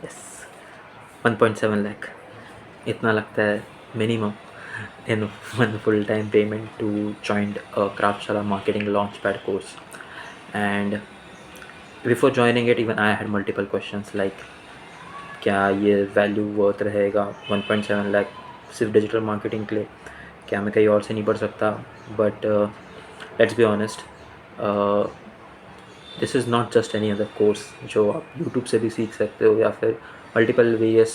Yes 1.7 lakh इतना लगता है minimum in one full-time payment to join a Craftshara marketing launchpad course. And before joining it, even I had multiple questions like क्या ये value worth रहेगा 1.7 लाख सिर्फ digital marketing के लिए, क्या मैं कहीं और से नहीं पढ़ सकता. But let's be honest, this is not just any other course जो आप यूट्यूब से भी सीख सकते हो या फिर मल्टीपल वेरियस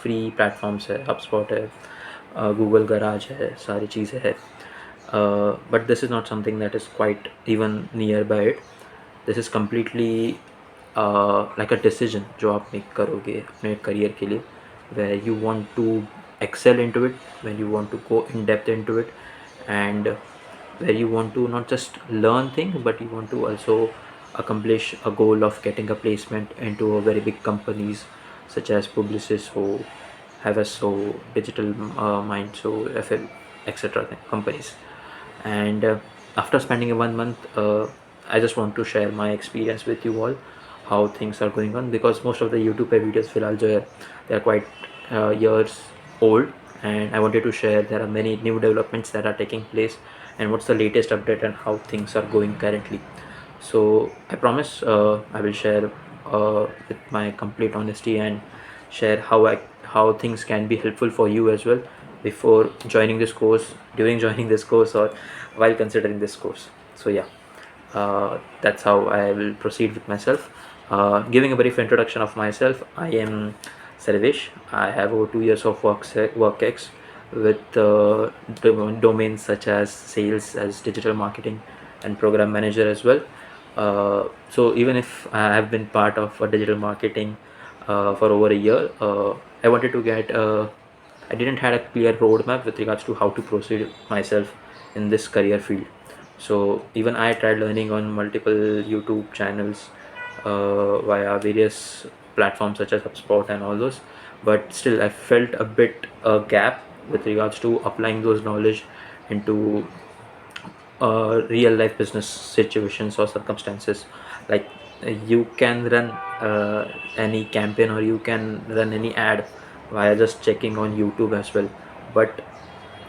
फ्री प्लेटफॉर्म्स है, HubSpot है, गूगल गराज है, सारी चीज़ें है. But this is not something that is quite even near by it. This is completely like a decision जो आप मेक करोगे अपने करियर के लिए, where you want to excel into it, when you want to go in depth into it, and where you want to not just learn things but you want to also accomplish a goal of getting a placement into a very big companies such as Publicis हो, Havas हो, Digital Minds हो, FL etc. companies. And after spending 1 month, I just want to share my experience with you all, how things are going on, because most of the YouTube पे videos फिलहाल जो है they are quite years old, and I wanted to share there are many new developments that are taking place and what's the latest update and how things are going currently. So I promise I will share with my complete honesty and share how things can be helpful for you as well before joining this course, during joining this course, or while considering this course. So yeah, that's how I will proceed with myself. Giving a brief introduction of myself, I am Sarvesh. I have over 2 years of work ex with domains such as sales, as digital marketing, and program manager as well. So even if I have been part of digital marketing for over a year, I wanted to get. I didn't had a clear roadmap with regards to how to proceed myself in this career field. So even I tried learning on multiple YouTube channels via various platforms such as HubSpot and all those, but still I felt a bit a gap with regards to applying those knowledge into real life business situations or circumstances. Like you can run any campaign or you can run any ad via just checking on YouTube as well, but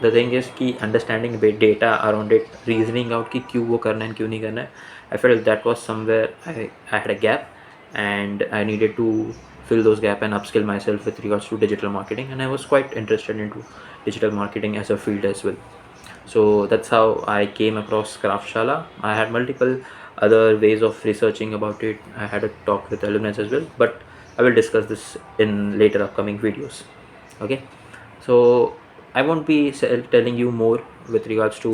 the thing is कि understanding data around it, reasoning out कि क्यों वो करना है क्यों नहीं करना है, I felt that was somewhere I had a gap, and I needed to fill those gap and upskill myself with regards to digital marketing, and I was quite interested into digital marketing as a field as well. So that's how I came across Craftshara. I had multiple other ways of researching about it. I had a talk with alumni as well, but I will discuss this in later upcoming videos. Okay, so I won't be telling you more with regards to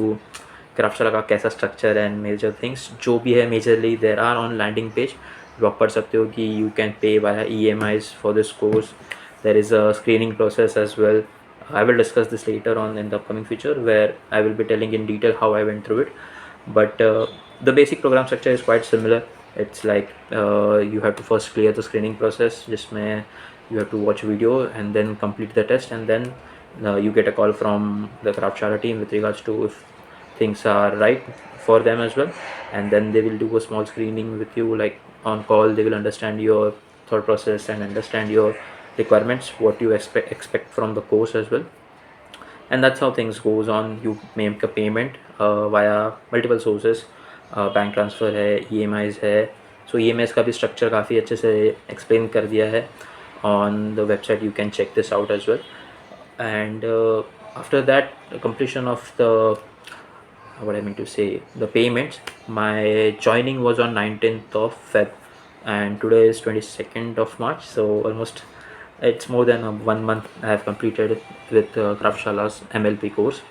Craftshara का कैसा structure and major things. जो भी है majorly there are on landing page. जो आप पढ़ सकते हो कि you can pay via EMIs for this course. There is a screening process as well. I will discuss this later on in the upcoming future where I will be telling in detail how I went through it. But the basic program structure is quite similar. It's like you have to first clear the screening process, जिसमें you have to watch video and then complete the test, and then you get a call from the Craftshara team with regards to if things are right for them as well, and then they will do a small screening with you, like on call. They will understand your thought process and understand your requirements, what you expect from the course as well, and that's how things goes on. You make a payment via multiple sources. Bank transfer है, EMIs है. सो EMIs का भी structure काफ़ी अच्छे से explain कर दिया है on the website. You can check this out as well. And after that completion of the what I mean to say the payments, my joining was on 19th of Feb, and today is 22nd of March, so almost it's more than 1 month I have completed it with Craftshala's MLP course,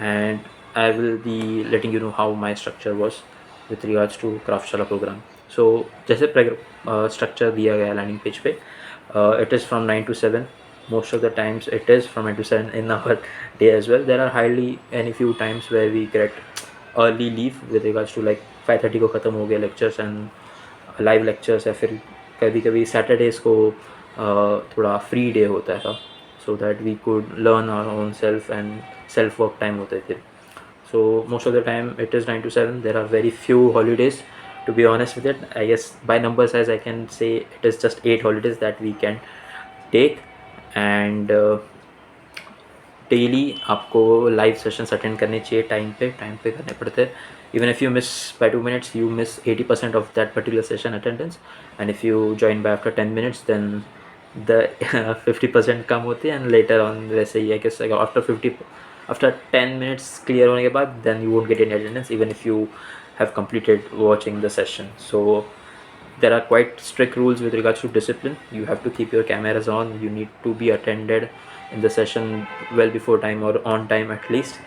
and I will be letting you know how my structure was with regards to Craftshara program. So जैसे structure दिया गया landing page पे, it is from 9 to 7. Most of the times it is from 9 to 7 in our day as well. There are hardly any few times where we get early leave with regards to like 5:30 को ख़त्म हो गया lectures and live lectures, या फिर कभी कभी Saturdays को थोड़ा free day होता था, so that we could learn our own self and self work time होते थे. So most of the time it is 9 to 7. There are very few holidays to be honest with it, I guess by number size I can say it is just 8 holidays that we can take. And daily आपको live sessions attend करने चाहिए time पे करने पड़ते हैं. Even if you miss by 2 minutes, you miss 80% of that particular session attendance. And if you join by after 10 minutes, then the 50% कम होती है. And later on वैसे ही, I guess after 10 minutes clear होने के बाद, then you won't get any attendance even if you have completed watching the session. So there are quite strict rules with regards to discipline. You have to keep your cameras on, you need to be attended in the session well before time or on time at least.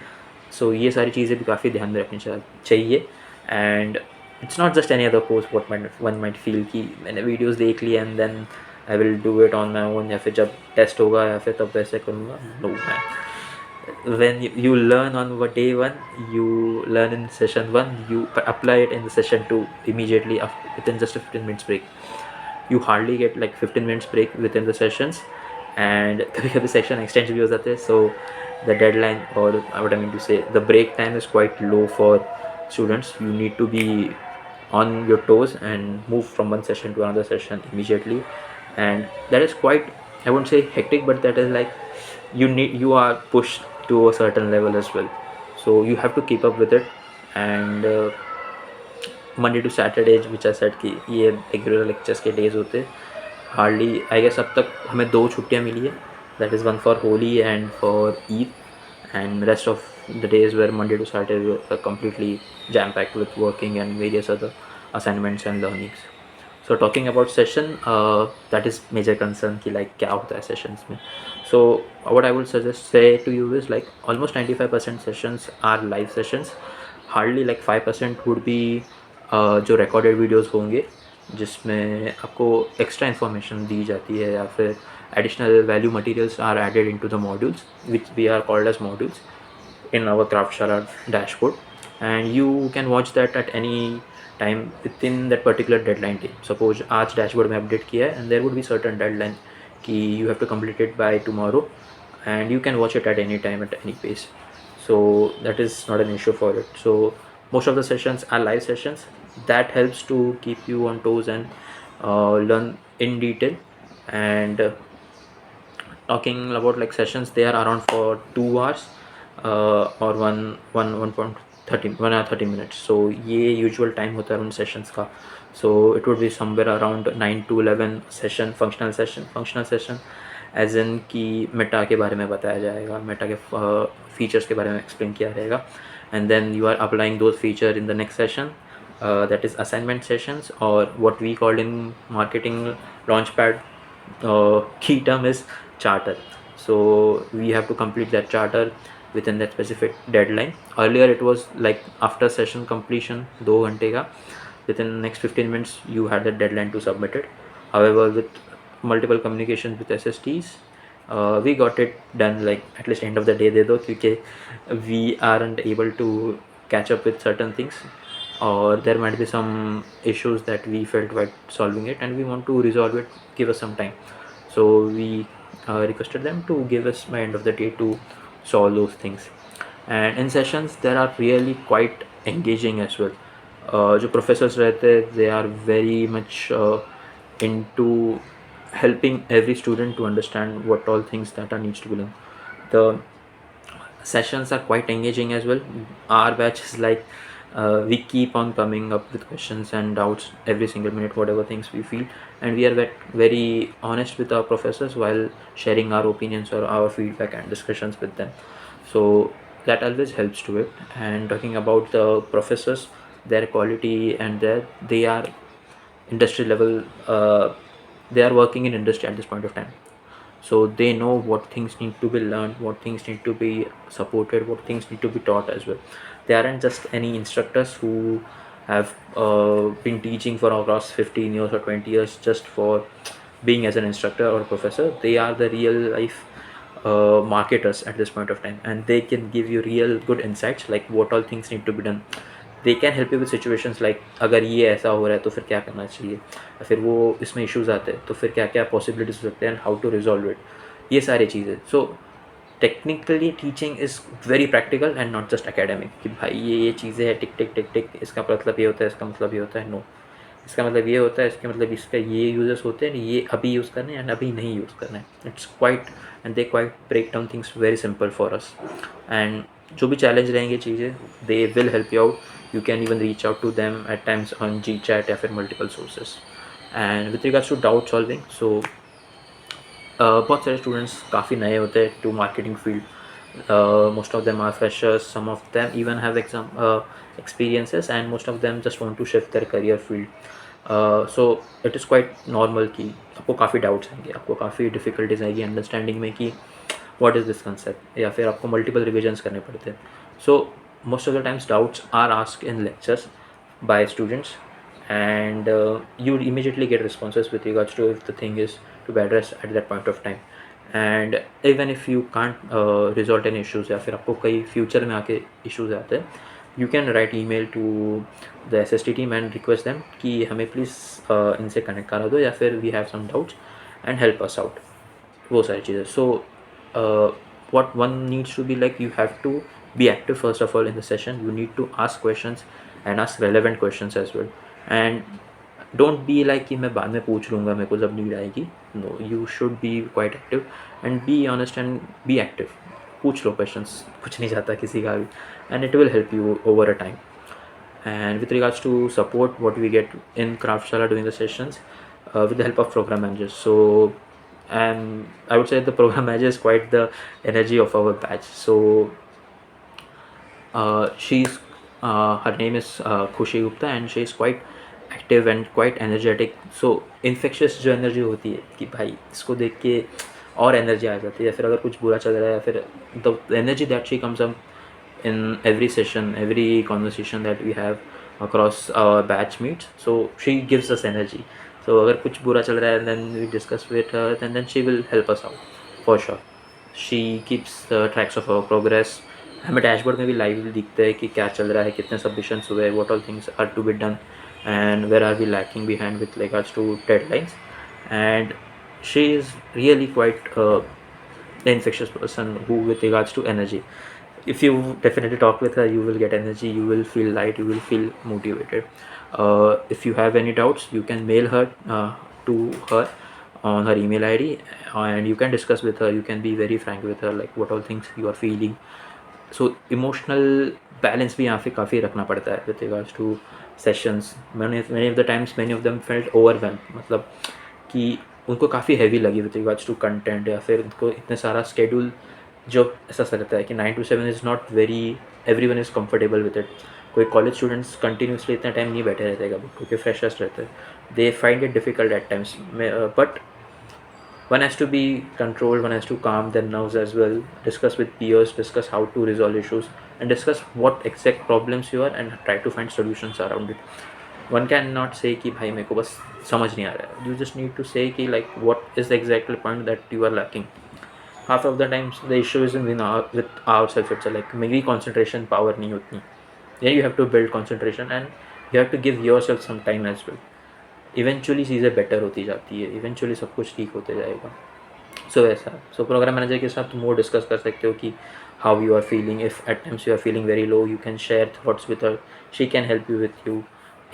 So ये सारी चीज़ें भी काफ़ी ध्यान में रखनी चाहिए. And it's not just any other course what one might feel कि मैंने वीडियोस देख ली and then I will do it on my own, या फिर जब टेस्ट होगा या फिर तब वैसे करूँगा. No man. When you learn on day 1, you learn in session 1, you apply it in the session 2 immediately within just a 15 minutes break. You hardly get like 15 minutes break within the sessions, and कभी कभी section extend भी हो जाते हैं. So the deadline, or what I mean to say, the break time is quite low for students. You need to be on your toes and move from one session to another session immediately. And that is quite, I won't say hectic, but that is like you are pushed to a certain level as well. So you have to keep up with it. And Monday to Saturday which I said कि ये regular lectures के days होते. Hardly I guess अब तक हमें 2 छुट्टियाँ मिली है. That is one for Holi and for Eid. And rest of the days were Monday to Saturday were completely jam packed with working and various other assignments and learnings. So talking about session, that is major concern कि like क्या होता है sessions में. So what I would say to you is like almost 95% sessions are live sessions. Hardly like 5% would be जो recorded videos होंगे जिसमें आपको extra information दी जाती है या फिर additional value materials are added into the modules, which we are called as modules in our Craftshala dashboard. And you can watch that at any time within that particular deadline day. Suppose आज dashboard में update किया है and there would be certain deadline कि you have to complete it by tomorrow, and you can watch it at any time at any pace. So that is not an issue for it. So most of the sessions are live sessions. That helps to keep you on toes and learn in detail. And talking about like sessions, they are around for 2 hours or 1 hour 30 minutes. So ये usual time होता है उन sessions का. So it would be somewhere around 9 to 11 session, functional session as in कि Meta के बारे में बताया जाएगा, मेटा के features के बारे में explain किया रहेगा. And then you are applying those feature in the next session, that is assignment sessions, or what we call in marketing launchpad key term is charter. So we have to complete that charter within that specific deadline. Earlier it was like after session completion 2 घंटे का, within the next 15 minutes you had the deadline to submit it. However, with multiple communications with SSTs, we got it done like at least end of the day दे दो, क्योंकि we aren't able to catch up with certain things, or there might be some issues that we felt while solving it and we want to resolve it, give us some time. So we requested them to give us by end of the day to solve those things. And in sessions there are really quite engaging as well. जो professors रहते हैं, they are very much into helping every student to understand what all things that are needs to be learned. The sessions are quite engaging as well. Our batch is like we keep on coming up with questions and doubts every single minute, whatever things we feel, and we are very honest with our professors while sharing our opinions or our feedback and discussions with them. So that always helps to it. And talking about the professors, their quality and they are industry level, they are working in industry at this point of time. So they know what things need to be learned, what things need to be supported, what things need to be taught as well. They aren't just any instructors who have been teaching for across 15 years or 20 years just for being as an instructor or professor. They are the real life marketers at this point of time, and they can give you real good insights like what all things need to be done. They can help you with situations like अगर ये ऐसा हो रहा है तो फिर क्या करना चाहिए, या फिर वो इसमें इश्यूज़ आते हैं तो फिर क्या क्या पॉसिबिलिटीज़ हो सकते हैं and how to resolve it, ये सारी चीज़ें. So technically teaching is very practical and not just academic कि भाई ये चीज़ें हैं, टिक टिक टिक टिक, इसका मतलब ये होता है, इसका मतलब ये होता है। नो, इसका मतलब ये होता है, इसका मतलब इसका ये यूजेस होते हैं, ये अभी यूज़ करना है एंड अभी नहीं यूज़ करना है। It's quite and they quite break down things very simple for us. And जो भी चैलेंज रहेंगे चीज़ें, they will help you out. You can even reach out to them at times on G chat या फिर multiple sources. And with regards to doubt solving, so बहुत सारे students काफ़ी नए होते हैं to marketing field. Most of them are freshers, some of them even have experiences, and most of them just want to shift their career field. So it is quite normal कि आपको काफ़ी doubts आएंगे, आपको काफ़ी difficulties आएगी understanding में कि what is this concept, या फिर आपको मल्टीपल रिविजन्स करने पड़ते हैं. So most of the times doubts are asked in lectures by students, and you would immediately get responses with regards to if the thing is to be addressed at that point of time. And even if you can't resolve any issues, या फिर आपको कई future में आके issues आते हैं, you can write email to the SST team and request them कि हमें प्लीज़ इनसे कनेक्ट करा दो, या फिर we have some doubts and help us out, वो सारी चीज़ें. सो what one needs to be like, you have to be active first of all in the session. You need to ask questions and ask relevant questions as well. And don't be like कि मैं बाद में पूछ लूँगा मेरे को जब need आएगी. No, you should be quite active and be honest and be active. पूछ लो questions, कुछ नहीं जाता किसी का भी, and it will help you over a time. And with regards to support, what we get in Craftshala during the sessions, with the help of program managers. So I would say the program manager is quite the energy of our batch. So her name is Khushi Gupta, and she is quite active and quite energetic. So infectious जो energy होती है कि भाई इसको देख के और energy आ जाती है, या फिर अगर कुछ बुरा चल रहा है, या फिर the energy that she comes up in every session, every conversation that we have across our batch meets, so she gives us energy. So अगर कुछ बुरा चल रहा है, then we discuss with her, and then she will help us out for sure. She keeps tracks of our progress. हमें dashboard में भी live दिखता है कि क्या चल रहा है, कितने सबमिशंस हुए, what all things are to be done, and where are we lacking behind with regards to deadlines. And she is really quite an infectious person who with regards to energy. If you definitely talk with her, you will get energy, you will feel light, you will feel motivated. If you have any doubts, you can mail her to her on her email ID, and you can discuss with her. You can be very frank with her, like what all things you are feeling. So emotional balance भी यहाँ पे काफ़ी रखना पड़ता है with regards to sessions. Many of the times many of them felt overwhelmed, मतलब कि उनको काफ़ी हैवी लगी with regards to content, या फिर उनको इतने सारा schedule जो ऐसा लगता है कि 9 to 7 is not very, everyone is comfortable with it. कोई कॉलेज स्टूडेंट्स कंटिन्यूसली इतना टाइम नहीं बैठे रहते कभी, क्योंकि फ्रेशर्स रहते हैं. They find it difficult at times, but one has to be controlled, one has to calm their nerves as well, discuss with peers, discuss how to resolve issues, and discuss what exact problems you are, and try to find solutions around it. One cannot say कि भाई मेरे को बस समझ नहीं आ रहा है. You just need to say कि like what is the exact point that you are lacking. Half of the times the issue is with ourselves itself, like मेरी concentration power नहीं उतनी. Then you have to build concentration, and you have to give yourself some time as well. Eventually चीज़ें better होती जाती है, eventually सब कुछ ठीक होते जाएगा. So ऐसा, so program manager के साथ more discuss कर सकते हो कि how you are feeling. If at times you are feeling very low, you can share thoughts with her. She can help you with you.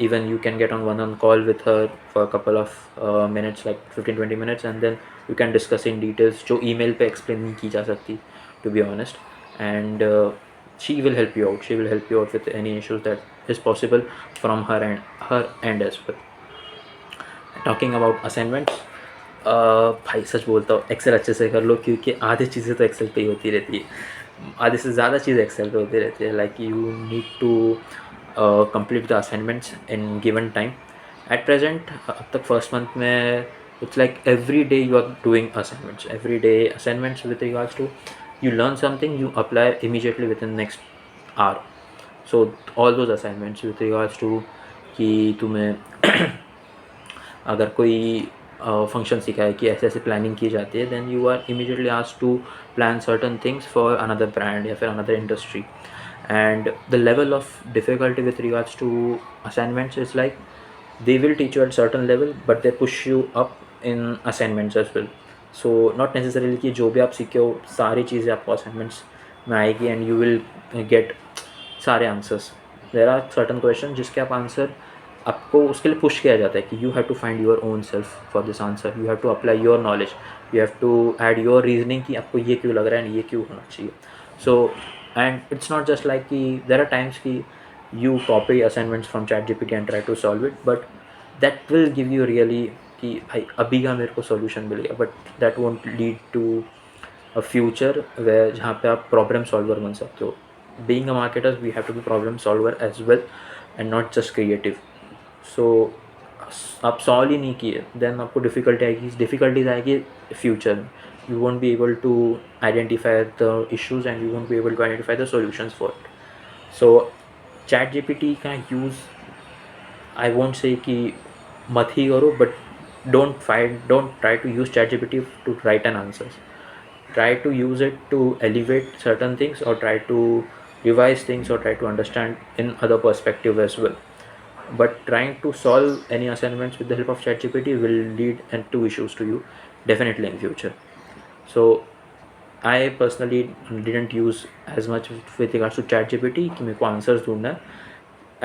Even you can get on one call with her for a couple of minutes, like 15-20 minutes, and then you can discuss in details जो email पे explain नहीं की जा सकती, to be honest. And she will help you out. She will help you out with any issues that is possible from her end as well. Talking about assignments, भाई सच बोलता हूँ, Excel अच्छे से कर लो, क्योंकि आधी चीज़ें तो एक्सेल पे ही होती रहती है. आधे से ज़्यादा चीज़ें एक्सेल पे होती रहती है. Like you need to complete the assignments in given time. At present, अब तक first month में it's like every day you are doing assignments. Every day assignments with regards to you learn something, you apply immediately within the next hour. So all those assignments with regards to कि तुम्हें अगर कोई function सिखाए कि ऐसे ऐसे planning की जाती है, then you are immediately asked to plan certain things for another brand या फिर another industry. And the level of difficulty with regards to assignments is like they will teach you at certain level, but they push you up in assignments as well. So not necessarily कि जो भी आप सीखे हो सारी चीज़ें आपको assignments में आएगी एंड यू विल गेट सारे answers. There are certain question जिसके आप आंसर आपको उसके लिए पुश किया जाता है कि you have to find your own self for this answer, you have to apply your knowledge, you have to add your reasoning कि आपको ये क्यों लग रहा है एंड ये क्यों होना चाहिए. So and it's not just like कि देर आर टाइम्स कि you copy assignments from ChatGPT and try to solve it, but that will give you really कि भाई अभी का मेरे को solution मिलेगा, but that won't lead to a future where जहाँ पे आप problem solver बन सकते हो. Being a marketer, we have to be problem solver as well and not just creative. So आप solve ही नहीं किए then आपको difficulties आएगी future में. You won't be able to identify the issues and you won't be able to identify the solutions for it. So ChatGPT का use I won't say कि मत ही करो, but don't try to use ChatGPT to write an answers. Try to use it to elevate certain things or try to revise things or try to understand in other perspective as well. But trying to solve any assignments with the help of ChatGPT will lead into issues to you definitely in future. So I personally didn't use as much with regards to ChatGPT कि मेरे को answers ढूंढना है.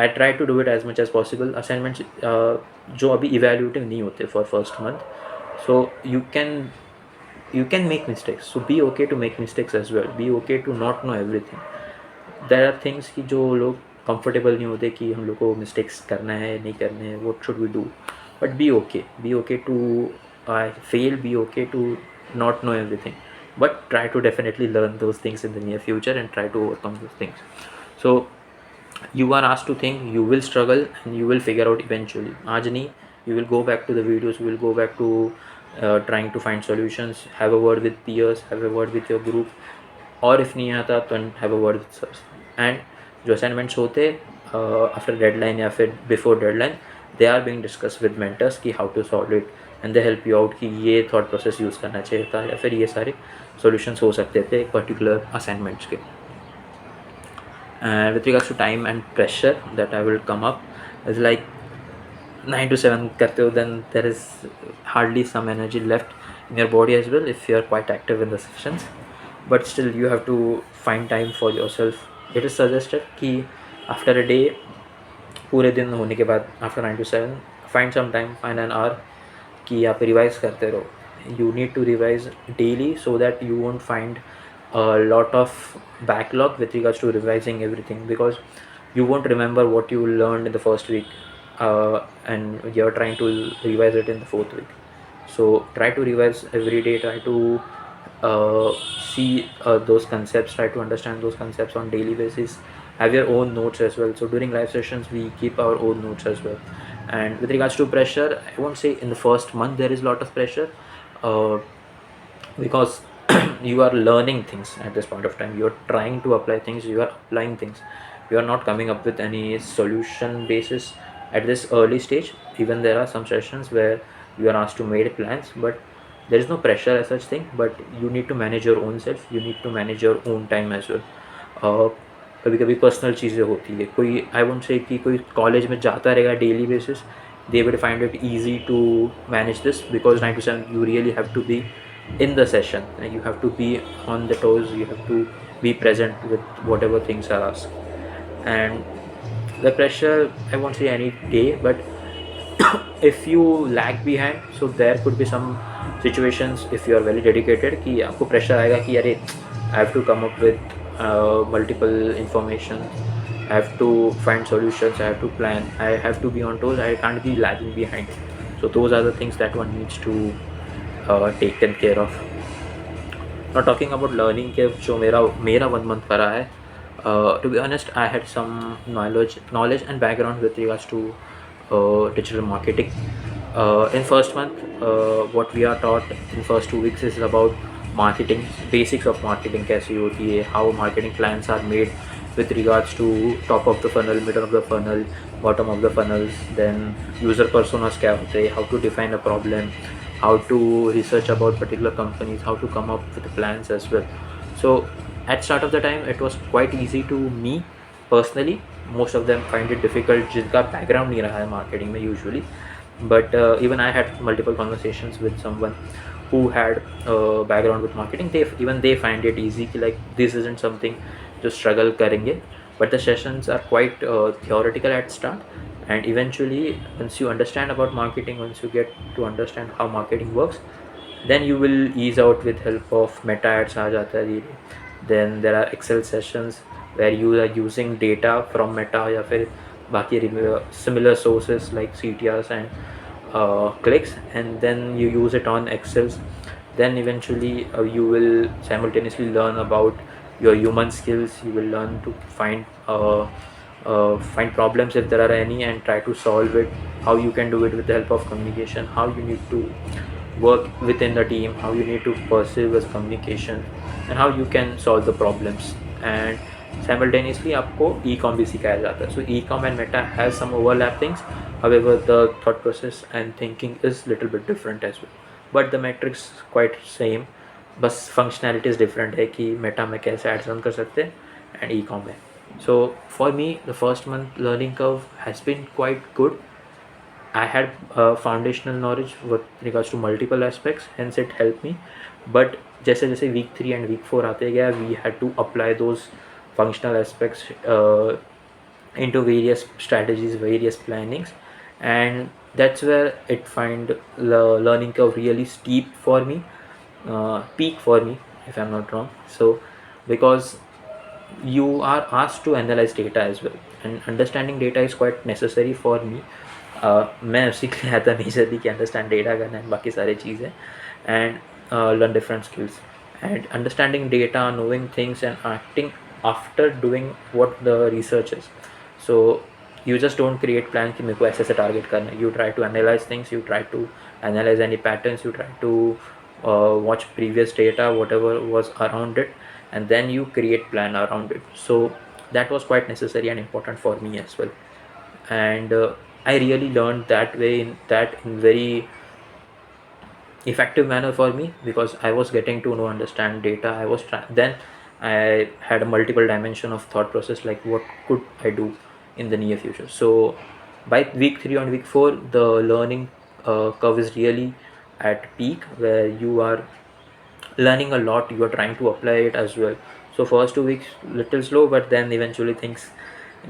I try to do it as much as possible. Assignments जो अभी evaluative नहीं होते for first month, so you can make mistakes. So be okay to make mistakes as well. Be okay to not know everything. There are things कि जो लोग comfortable नहीं होते कि हम लोग को mistakes करना है नहीं करने हैं, what should we do? But be okay to fail. Be okay to not know everything. But try to definitely learn those things in the near future and try to overcome those things. So you are asked to think, you will struggle and you will figure out eventually. आज नहीं, you will go back to the videos, you will go back to trying to find solutions, have a word with peers, have a word with your group, और if नहीं आता तो have a word with sirs. And जो assignments होते after deadline या फिर before deadline, they are being discussed with mentors कि how to solve it and they help you out कि ये thought process use करना चाहिए था या फिर ये सारे solutions हो सकते थे particular assignments के. And with regards to time and pressure that I will come up is like 9 to 7 करते हो, then there is hardly some energy left in your body as well if you are quite active in the sessions, but still you have to find time for yourself. It is suggested कि after a day पूरे दिन होने के बाद after 9 to 7 find some time, find an hour कि आप revise करते रहो. You need to revise daily so that you won't find a lot of backlog with regards to revising everything, because you won't remember what you learned in the first week and you're trying to revise it in the fourth week. So try to revise every day, try to see those concepts, try to understand those concepts on daily basis. Have your own notes as well. So during live sessions we keep our own notes as well. And with regards to pressure, I won't say in the first month there is a lot of pressure because you are learning things at this point of time, you are trying to apply things, you are applying things, you are not coming up with any solution basis at this early stage. Even there are some sessions where you are asked to make plans, but there is no pressure as such thing, but you need to manage your own self, you need to manage your own time as well. कभी कभी personal चीज़ें होती है, कोई आई won't say कि कोई college में जाता रहेगा daily basis, they will find it easy to manage this because 9 to 7 you really have to be in the session and you have to be on the toes, you have to be present with whatever things are asked. And the pressure, I won't say any day, but if you lag behind, so there could be some situations if you are very dedicated कि आपको pressure आएगा कि अरे I have to come up with multiple information, I have to find solutions, I have to plan, I have to be on toes, I can't be lagging behind. So those are the things that one needs to taken care of. Now talking about learning के जो मेरा 1 month का रहा है, to be honest I had some knowledge and background with regards to digital marketing. In first month what we are taught in first 2 weeks is about marketing, basics of marketing कैसी होती है, how marketing plans are made with regards to top of the funnel, middle of the funnel, bottom of the funnels, then user personas क्या होते हैं, how to define a problem, how to research about particular companies, how to come up with plans as well. So at start of the time it was quite easy to me personally. Most of them find it difficult जिनका background नहीं रहा है marketing में usually, But even I had multiple conversations with someone who had a background with marketing. They find it easy कि like this isn't something जो struggle करेंगे, but the sessions are quite theoretical at start, and eventually once you understand about marketing, once you get to understand how marketing works, then you will ease out with help of meta ads आ जाता है धीरे. Then there are Excel sessions where you are using data from meta या फिर बाकी similar sources like CTRs and clicks, and then you use it on Excels. Then eventually you will simultaneously learn about your human skills. You will learn to find problems if there are any and try to solve it, how you can do it with the help of communication, how you need to work within the team, how you need to perceive as communication, and how you can solve the problems. And simultaneously आपको e-com भी सिखाया जाता है. So e-com and meta has some overlap things, however the thought process and thinking is little bit different as well, but the metrics quite same. बस functionalities different है कि meta में कैसे ads run कर सकते हैं and e-com में. So for me the first month learning curve has been quite good. I had foundational knowledge with regards to multiple aspects, hence it helped me. But जैसे जैसे week 3 and week 4 आते गया, we had to apply those functional aspects into various strategies, various plannings, and that's where it find the learning curve really steep for me, peak for me if I'm not wrong. So because you are asked to analyze data as well, and understanding data is quite necessary for me. मैं उसी के लिए आता majorly कि understand data करना है, बाकी सारी चीज़ें, and learn different skills. And understanding data, knowing things, and acting after doing what the research is. So you just don't create plan कि मेरे को ऐसे टारगेट करना है. You try to analyze things, you try to analyze any patterns, you try to watch previous data, whatever was around it, and then you create plan around it. So that was quite necessary and important for me as well. And I really learned that way, in very effective manner for me, because I was getting to know, understand data. Then I had a multiple dimension of thought process, like what could I do in the near future. So by week 3 and week 4 the learning curve is really at peak, where you are learning a lot, you are trying to apply it as well. So first 2 weeks little slow, but then eventually things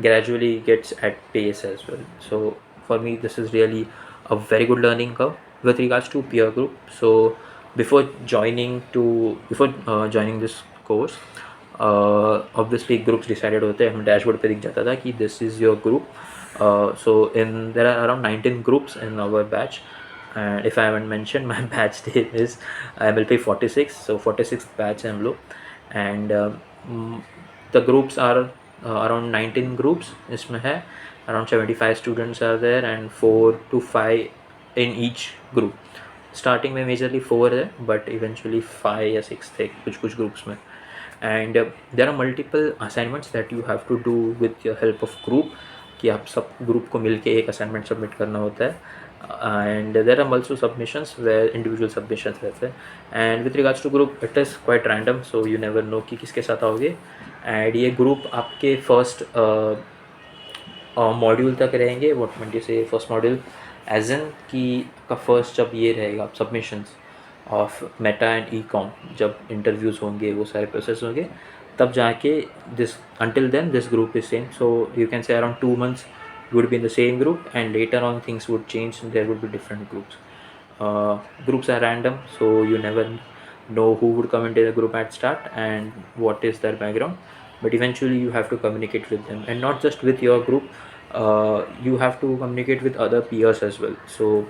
gradually gets at pace as well. So for me this is really a very good learning curve. With regards to peer group, so before joining this course, obviously groups decided होते हैं, हम dashboard पे दिख जाता था कि this is your group. So there are around 19 groups in our batch, and if I haven't mentioned, my batch name is MLP 46. So 46th batch हम लोग, and the groups are around 19 groups इसमें है, around 75 students are there and 4 to 5 in each group. Starting में majorly 4 है, but eventually 5 या 6 थे कुछ groups में. And there are multiple assignments that you have to do with your help of group, कि आप सब group को मिलके एक assignment submit करना होता है. And there are also submissions where individual submissions रहते हैं. And with regards to group, it is quite random, so you never know कि किसके साथ आओगे. And ये group आपके first मॉड्यूल तक रहेंगे. व्हाट मीन टू से फर्स्ट मॉड्यूल एज एन कि आपका फर्स्ट जब ये रहेगा submissions of Meta and e-com, जब इंटरव्यूज़ होंगे, वो सारे प्रोसेस होंगे, तब जाके this until then this group is same. So you can say around 2 months you would be in the same group, and later on things would change and there would be different groups. Groups are random, so you never know who would come into the group at start and what is their background, but eventually you have to communicate with them, and not just with your group, you have to communicate with other peers as well. So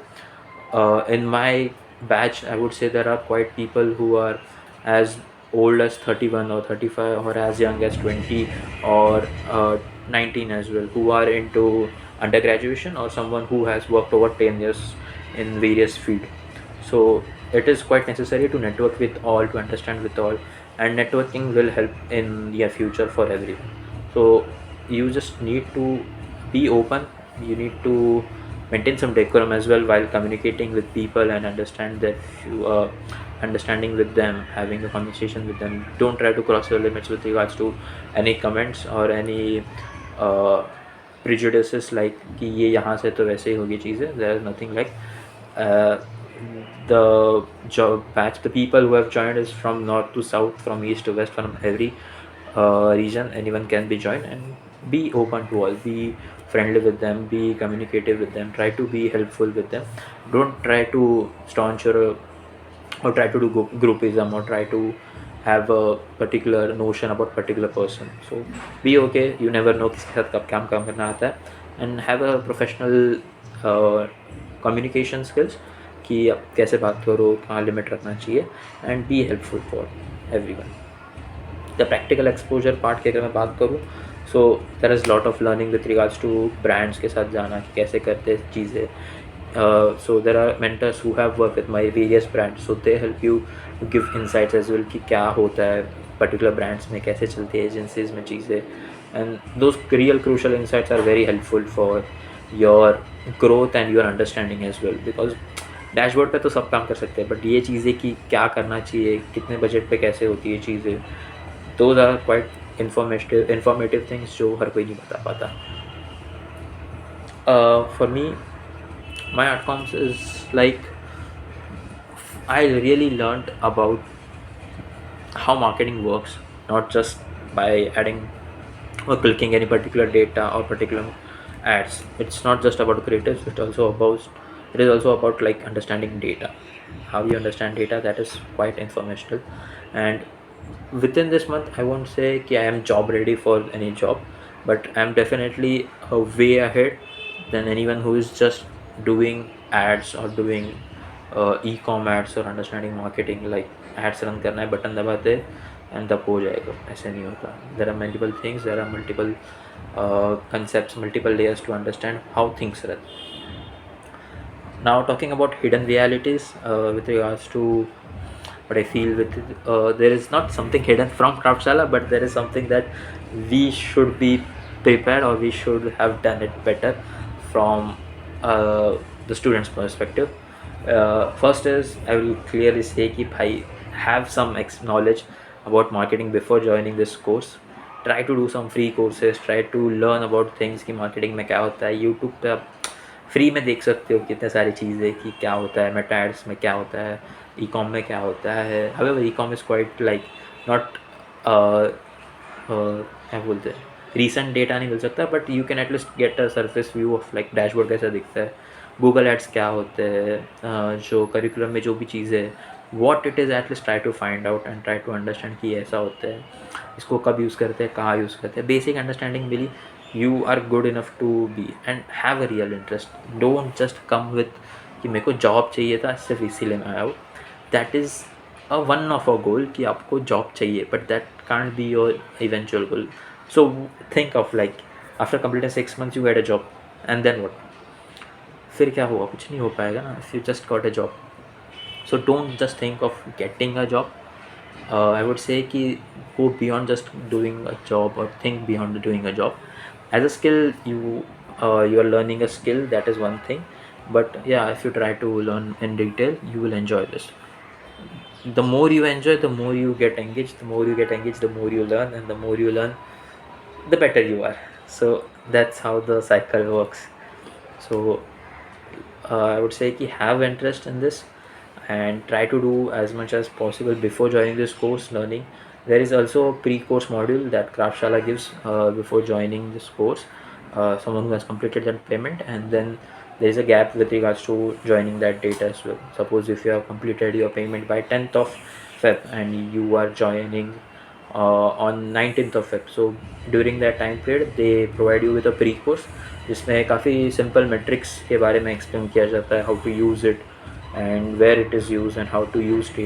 in my batch I would say there are quite people who are as old as 31 or 35, or as young as 20 or 19 as well, who are into undergraduation, or someone who has worked over 10 years in various field. So it is quite necessary to network with all, to understand with all, and networking will help in your future for everyone. So you just need to be open, you need to maintain some decorum as well while communicating with people, and understand that you are understanding with them, having a conversation with them. Don't try to cross your limits with regards to any comments or any prejudices like कि ये यहाँ से तो वैसे ही होगी चीज़ें. There is nothing like. The batch, the people who have joined is from north to south, from east to west, from every region. Anyone can be joined, and be open to all. Be friendly with them. Be communicative with them. Try to be helpful with them. Don't try to staunch your or try to do groupism or try to have a particular notion about particular person. So be okay. You never know किसके साथ कब काम काम करना आता है. And have a professional communication skills कि आप कैसे बात करो, कहाँ लिमिट रखना चाहिए. And be helpful for everyone. The practical exposure part की अगर मैं बात करूँ, so there is lot of learning with regards to brands के साथ जाना कि कैसे करते हैं चीज़ें. So there are mentors who have worked with my various brands, so they help you to give insights as well कि क्या होता है particular brands में, कैसे चलती है agencies में चीज़ें. And those real crucial insights are very helpful for your growth and your understanding as well, because dashboard पे तो सब काम कर सकते हैं, बट ये चीज़ें कि क्या करना चाहिए, कितने बजट पे कैसे होती है चीज़ें, those are quite informative things जो हर कोई नहीं बता पाता. For me, my outcomes is like I really learned about how marketing works, not just by adding or clicking any particular data or particular ads. It's not just about creatives. It is also about like understanding data. How you understand data, that is quite informational. And within this month, I won't say that I am job ready for any job, but I am definitely way ahead than anyone who is just doing ads or doing e-com ads or understanding marketing. Like ads run करना है, button दबाते and तब हो जाएगा. ऐसे नहीं होता. There are multiple things, there are multiple concepts, multiple layers to understand how things run. Now talking about hidden realities with regards to what I feel with there is not something hidden from Craftshalla, but there is something that we should be prepared or we should have done it better from the student's perspective. First is I will clearly say कि भाई have some knowledge about marketing before joining this course. Try to do some free courses, try to learn about things कि marketing में क्या होता है. YouTube पे आप free में देख सकते हो कितने सारी चीज़ें कि क्या होता है, मेटा एड्स में क्या होता है, ई कॉम में क्या होता है. However e com is quite like not क्या बोलते हैं, रीसेंट डेटा नहीं मिल सकता, but you can at least get a surface view of like dashboard कैसा दिखता है, गूगल एड्स क्या होते हैं, जो करिकुलम में जो भी चीज़ें है, what it is at least try to find out and try to understand कि ऐसा होता है, इसको कब यूज़ करते हैं, कहाँ यूज़ करते हैं. बेसिक अंडरस्टैंडिंग मिली, you are good enough to be and have a real interest. Don't just come with कि मेरे को जॉब चाहिए था सिर्फ इसीलिए मैं आया हूँ. That is a one of a goal कि आपको जॉब चाहिए, but that can't be your eventual goal. So think of like after completing 6 months you get a job and then what? फिर क्या होगा? कुछ नहीं हो पाएगा ना if you just got a job. So don't just think of getting a job. I would say कि go beyond just doing a job or think beyond doing a job. As a skill, you are learning a skill, that is one thing, but yeah, if you try to learn in detail, you will enjoy this. The more you enjoy, the more you get engaged. The more you get engaged, the more you learn, and the more you learn, the better you are. So that's how the cycle works. So I would say कि have interest in this and try to do as much as possible before joining this course learning. There is also a pre-course module that Craftshalla gives before joining this course. Someone who has completed that payment, and then there is a gap with regards to joining that date as well. Suppose if you have completed your payment by 10th of Feb and you are joining on 19th of Feb, so during that time period they provide you with a pre-course जिसमें काफ़ी simple metrics के बारे में explain किया जाता है, how to use it and where it is used and how to use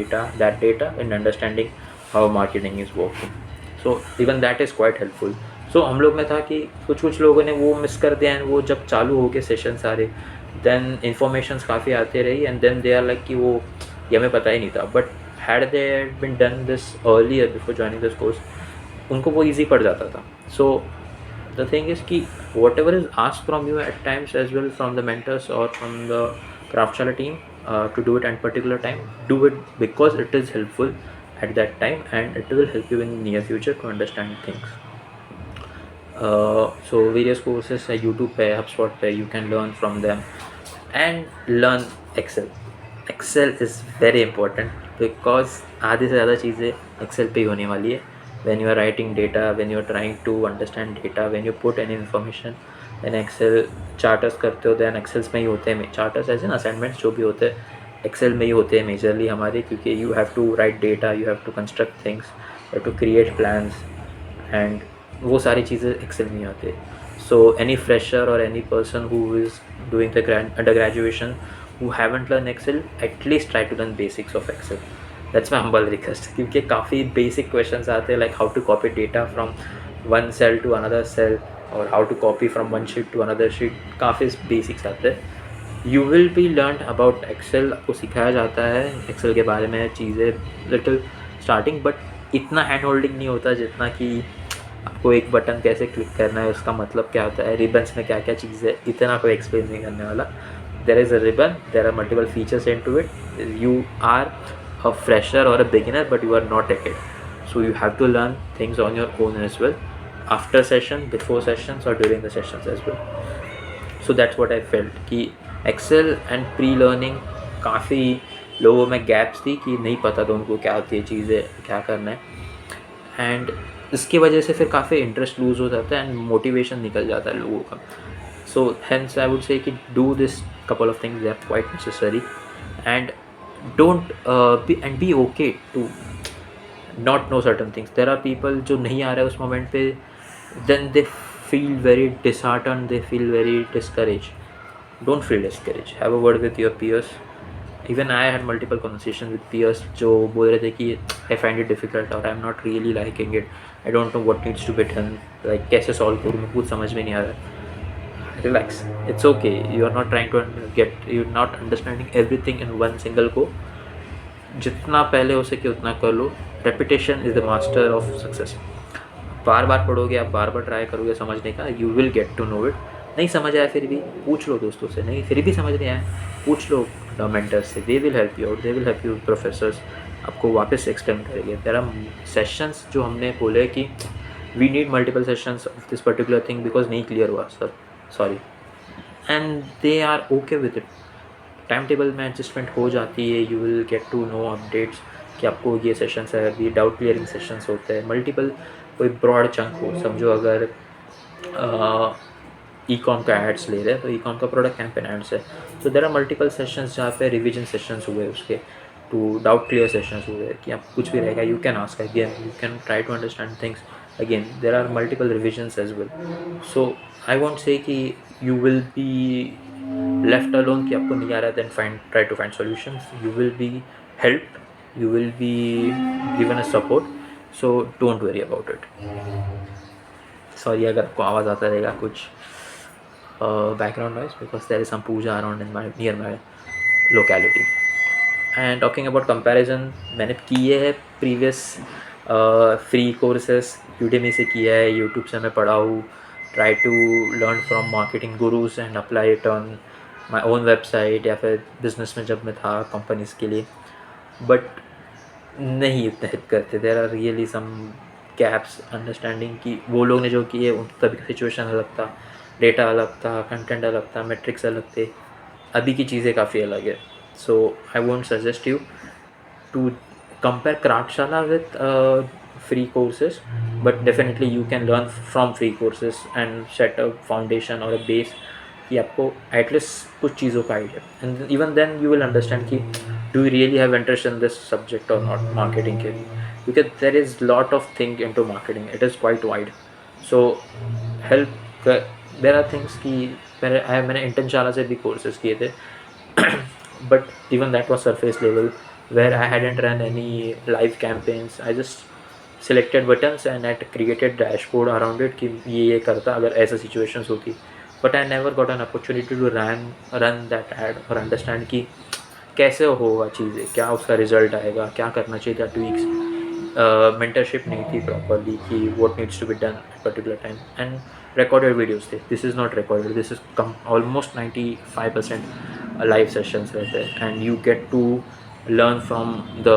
that data in understanding how marketing is working. So even that is quite helpful. So हम लोग में था कि कुछ लोगों ने वो मिस कर दिया, एंड वो जब चालू हो गए सेशन सारे, देन इन्फॉर्मेशंस काफ़ी आते रही, and then they are like कि वो ये हमें पता ही नहीं था. But had they been done this earlier before joining this course, उनको वो ईजी पड़ जाता था. सो द थिंग इज़ कि whatever is asked from you at times as well from the mentors और from the Craftshalla team to do it at particular time, do it because it is helpful at that time and it will help you in near future to understand things. So various courses है YouTube पे, HubSpot पे, you can learn from them and learn Excel. Excel is very important because आधी से ज़्यादा चीज़ें Excel पे ही होने वाली है. when you are writing data, when you are trying to understand data, when you put any information in excel, charters करते हो दैन एक्सेल्स में ही होते हैं. चार्टर्स ऐसे ना असाइनमेंट्स जो भी होते हैं एक्सेल में ही होते हैं मेजरली हमारे, क्योंकि you have to write data, you have to construct things, you have to create plans and वो सारी चीज़ें एक्सेल में ही आते हैं. सो एनी फ्रेशर और any person who is doing the under graduation who haven't learned Excel, at least try to learn basics of Excel. That's my humble request. क्योंकि काफ़ी basic questions आते हैं like how to copy data from one cell to another cell or how to copy from one sheet to another sheet. काफ़ी basics आते हैं. You will be learned about Excel. आपको सिखाया जाता है Excel के बारे में चीज़ें little starting, but इतना hand holding नहीं होता जितना कि आपको एक बटन कैसे क्लिक करना है, उसका मतलब क्या होता है, रिबन्स में क्या क्या चीज़ है, इतना कोई एक्सप्लेन नहीं करने वाला. There is a ribbon, there are multiple features into it. You are a fresher or a beginner, but you are not a kid, so you have to learn things on your own as well, after session, before sessions or during the sessions as well. So that's what I felt कि Excel and pre-learning काफ़ी लोगों में gaps थी कि नहीं पता था उनको क्या होती है चीज़ें, क्या करना है, एंड इसकी वजह से फिर काफ़ी इंटरेस्ट लूज़ हो जाता है एंड मोटिवेशन निकल जाता है लोगों का. So hence I would say कि do this couple of things, they are quite necessary, and don't be okay to not know certain things. There are people जो नहीं आ रहे उस मोमेंट पे, then they feel very disheartened, they feel very discouraged. Don't feel discouraged. Have a word with your peers. Even I had multiple conversations with peers जो बोल रहे थे कि I find it difficult or I'm not really liking it, I don't know what needs to be done, like कैसे solve करूँ, मैं कुछ समझ में नहीं आ रहा. Relax, it's okay. You are not trying to you're not understanding everything in one single go. जितना पहले हो सके उतना कर लो. Repetition is the master of success. बार बार पढ़ोगे, आप बार बार ट्राई करोगे समझने का, you will get to know it. नहीं समझ आया फिर भी पूछ लो दोस्तों से, नहीं फिर भी समझ नहीं आया पूछ लो मेंटर्स से, they will help you out, they will help you, professors आपको वापस एक्सप्लेन करेंगे. देयर आर सेशंस जो हमने बोले कि we need multiple sessions of this particular thing because नहीं क्लियर हुआ sir, sorry, and they are okay with it. Time table में एडजस्टमेंट हो जाती है. You will get to know updates कि आपको ये सेशंस है, अभी डाउट क्लियरिंग सेशंस होते हैं मल्टीपल. कोई ब्रॉड चंक हो, समझो अगर ई कॉम का एड्स ले रहे हैं तो ई कॉम का प्रोडक्ट कैंपेन एड्स है, तो देर आर मल्टीपल सेशंस जहाँ पे रिविजन सेशंस हुए उसके, टू डाउट क्लियर सेशंस हुए कि आप कुछ भी रहेगा you can ask again, you can try to understand things again. There are multiple revisions as well. So I won't say कि you will be left alone कि आपको नहीं आ रहा है, then try to find solutions. You will be helped, you will be given a support, so don't worry about it. Sorry अगर आपको आवाज़ आता रहेगा कुछ background noise because there is some puja around in near my locality. And talking about comparison, मैंने किए है previous free courses Udemy से किया है, यूट्यूब से मैं पढ़ा हूँ. Try to learn from marketing gurus and apply it on my own website या फिर बिजनेस में जब मैं था कंपनीज़ के लिए, बट नहीं इतना हिट करते. There are really some gaps understanding कि वो लोग ने जो किए उनकी तभी का सिचुएशन अलग था, डेटा अलग था, कंटेंट अलग था, मेट्रिक्स अलग थे, अभी की चीज़ें काफ़ी अलग है. So I won't suggest you to compare Kraftshala with free courses, but definitely you can learn from free courses and set a foundation or a base कि आपको at least कुछ चीज़ों का idea, and even then you will understand कि do you really have interest in this subject or not, marketing के लिए, because there is lot of thing into marketing, it is quite wide. So help, there are things कि मैंने इंटर्नशाला से भी courses किए थे but even that was surface level where I hadn't run any live campaigns. I just selected buttons and I created dashboard around it कि ये करता अगर ऐसा situations होती, but I never got an opportunity to run that ad और understand कि कैसे होगा चीज़ें, क्या उसका रिजल्ट आएगा, क्या करना चाहिए था, tweaks. Mentorship नहीं थी properly कि what needs to be done at particular time, and recorded videos थे. This is not recorded, this is almost 95% live sessions रहते हैं, and you get to learn from the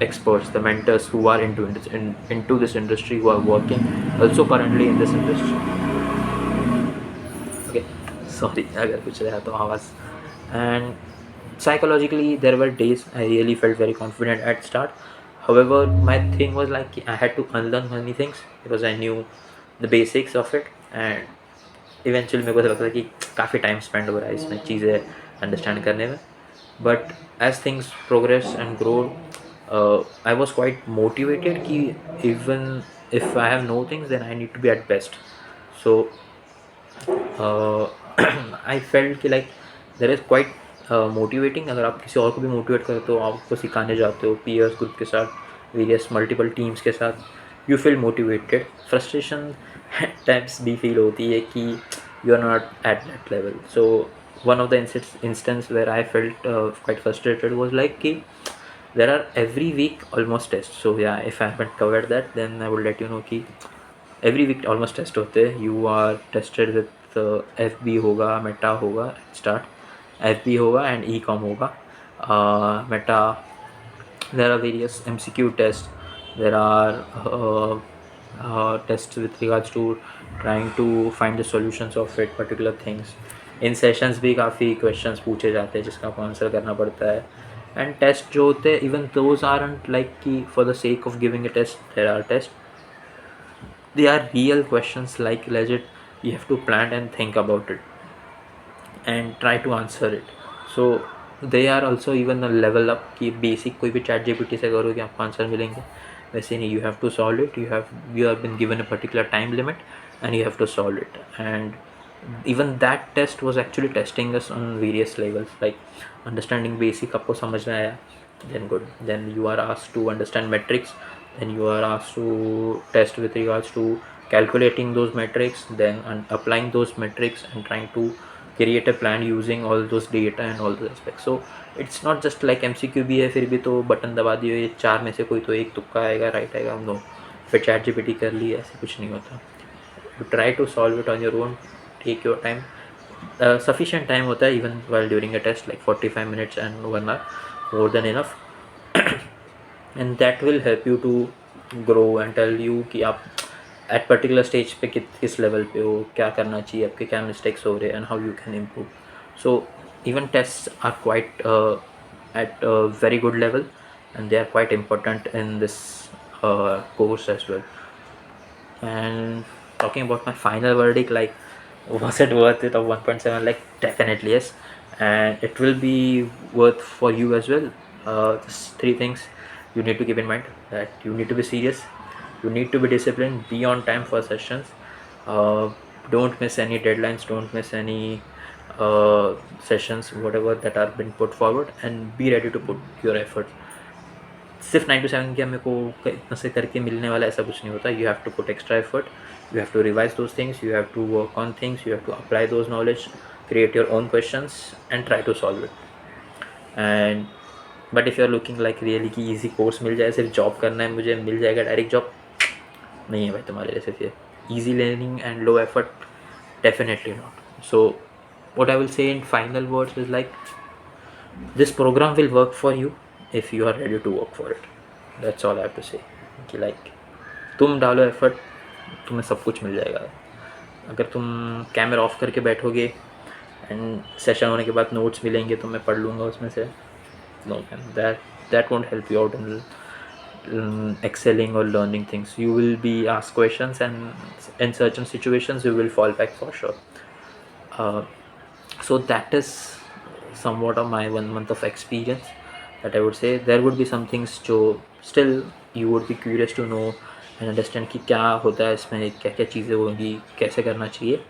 experts, the mentors who are into this industry, who are working also currently in this industry. Sorry अगर कुछ रहा तो आवाज़. And psychologically there were days I really felt very confident at start. However, my thing was like I had to unlearn many things because I knew the basics of it. And eventually मेरे को ऐसा लगता था कि काफ़ी time spend हो रहा है इसमें चीज़ें अंडरस्टैंड करने में. But as things progress and grow, I was quite motivated कि even if I have no things then I need to be at best. So I felt कि like there is quite motivating. अगर आप किसी और को भी motivate करते हो, आप उसको सिखाने जाते हो पीयर्स ग्रुप के साथ, वेरियस मल्टीपल टीम्स के साथ, you feel motivated. Frustration times भी फील होती है कि you are not at that level. So one of the instance where I felt quite frustrated was like कि there are every week almost tests. So yeah, if I haven't covered that then I will let you know कि every week almost test होते हैं. You are tested with FB होगा, Meta होगा start, FB होगा and e com होगा, Meta. there are various MCQ tests. There are tests with regards to trying to find the solutions of it particular things. In sessions भी काफ़ी questions पूछे जाते हैं जिसका आपको आंसर करना पड़ता है. एंड टेस्ट जो होते हैं इवन दोज आरंट लाइक कि for the sake of giving a test there are test. they are real questions like legit. You have to plan and think about it and try to answer it. So they are also even a level up कि basic कोई भी chat GPT से करो कि आपको answer मिलेंगे, वैसे नहीं. you have to solve it. You have been given a particular time limit and you have to solve it. And even that test was actually testing us on various levels, like understanding basic आपको समझ में आया, then good. Then you are asked to understand metrics, then you are asked to test with regards to calculating those metrics, then applying those metrics and trying to create a plan using all those data and all those aspects. So it's not just like MCQ भी है फिर भी तो button दबा दिए, ये चार में से कोई तो एक तुक्का आएगा, राइट आएगा, नो. फिर चैट जीपीटी कर ली, ऐसे कुछ नहीं होता. You try to solve it on your own, take your time. Sufficient time होता है even while during a test, like 45 minutes and 1 hour, more than enough. And that will help you to grow and tell you कि आप at particular stage पे किस level पे हो, क्या करना चाहिए, आपके क्या mistakes हो रहे हैं, and how you can improve. So even tests are quite at a very good level and they are quite important in this course as well. And talking about my final verdict, like was it worth it of 1.7? Like definitely yes, and it will be worth for you as well. Just three things you need to keep in mind: that you need to be serious, you need to be disciplined, be on time for sessions, don't miss any deadlines, don't miss any sessions whatever that are been put forward, and be ready to put your effort. सिर्फ 9 to 7 क्या मेरे को इतना से करके मिलने वाला ऐसा कुछ नहीं होता. You have to put extra effort, you have to revise those things, you have to work on things, you have to apply those knowledge, create your own questions and try to solve it. And but if you are looking like really कि easy course मिल जाए, सिर्फ job करना है मुझे, मिल जाएगा direct job, नहीं है भाई तुम्हारे लिए सिर्फ ये easy learning and low effort, definitely not. So what I will say in final words is like this program will work for you if you are ready to work for it. That's all I have to say. कि like तुम डालो effort, तुम्हें सब कुछ मिल जाएगा. अगर तुम camera off करके बैठोगे एंड सेशन होने के बाद नोट्स मिलेंगे तो मैं पढ़ लूँगा उसमें से, no man, that won't help you out in excelling और learning things. You will be asked questions and in certain situations you will fall back for sure. So that is somewhat of my 1 month of experience that I would say. There would be some things जो still you would be curious to know and understand कि क्या होता है इसमें, क्या क्या चीज़ें होंगी, कैसे करना चाहिए.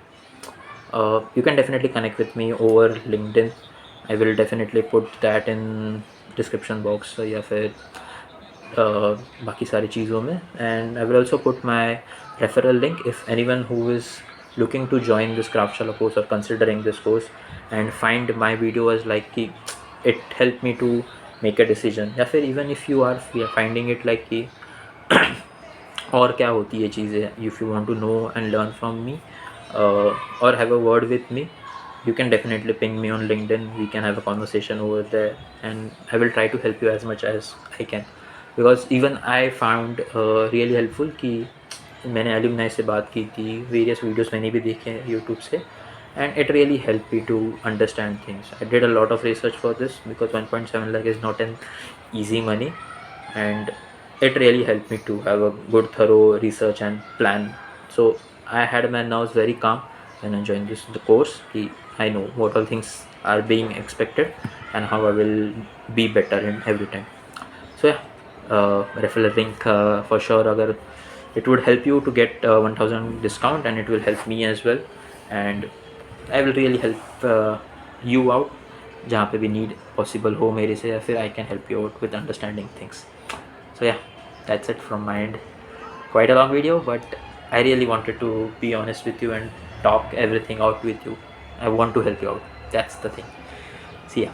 You can definitely connect with me over LinkedIn. I will definitely put that in description box या फिर बाकी सारी चीज़ों में. And I will also put my referral link if anyone who is looking to join this Craftshalla course or considering this course and find my video as like कि it helped me to make a decision, या फिर even if you are finding it like कि और क्या होती है चीज़ें, if you want to know and learn from me or have a word with me, you can definitely ping me on LinkedIn. We can have a conversation over there and I will try to help you as much as I can, because even I found really helpful कि मैंने alumni से बात की थी, various videos मैंने भी देखे हैं यूट्यूब से, and it really helped me to understand things. I did a lot of research for this because 1.7 lakh is not an easy money, and it really helped me to have a good thorough research and plan. So I had my nerves very calm when I joined the course. I know what all things are being expected and how I will be better in every time. So yeah, referral link for sure, agar it would help you to get 1000 discount, and it will help me as well, and I will really help you out जहाँ पे भी need possible हो मेरे से, या फिर I can help you out with understanding things. So yeah, that's it from my end. Quite a long video, but I really wanted to be honest with you and talk everything out with you. I want to help you out. That's the thing. See ya.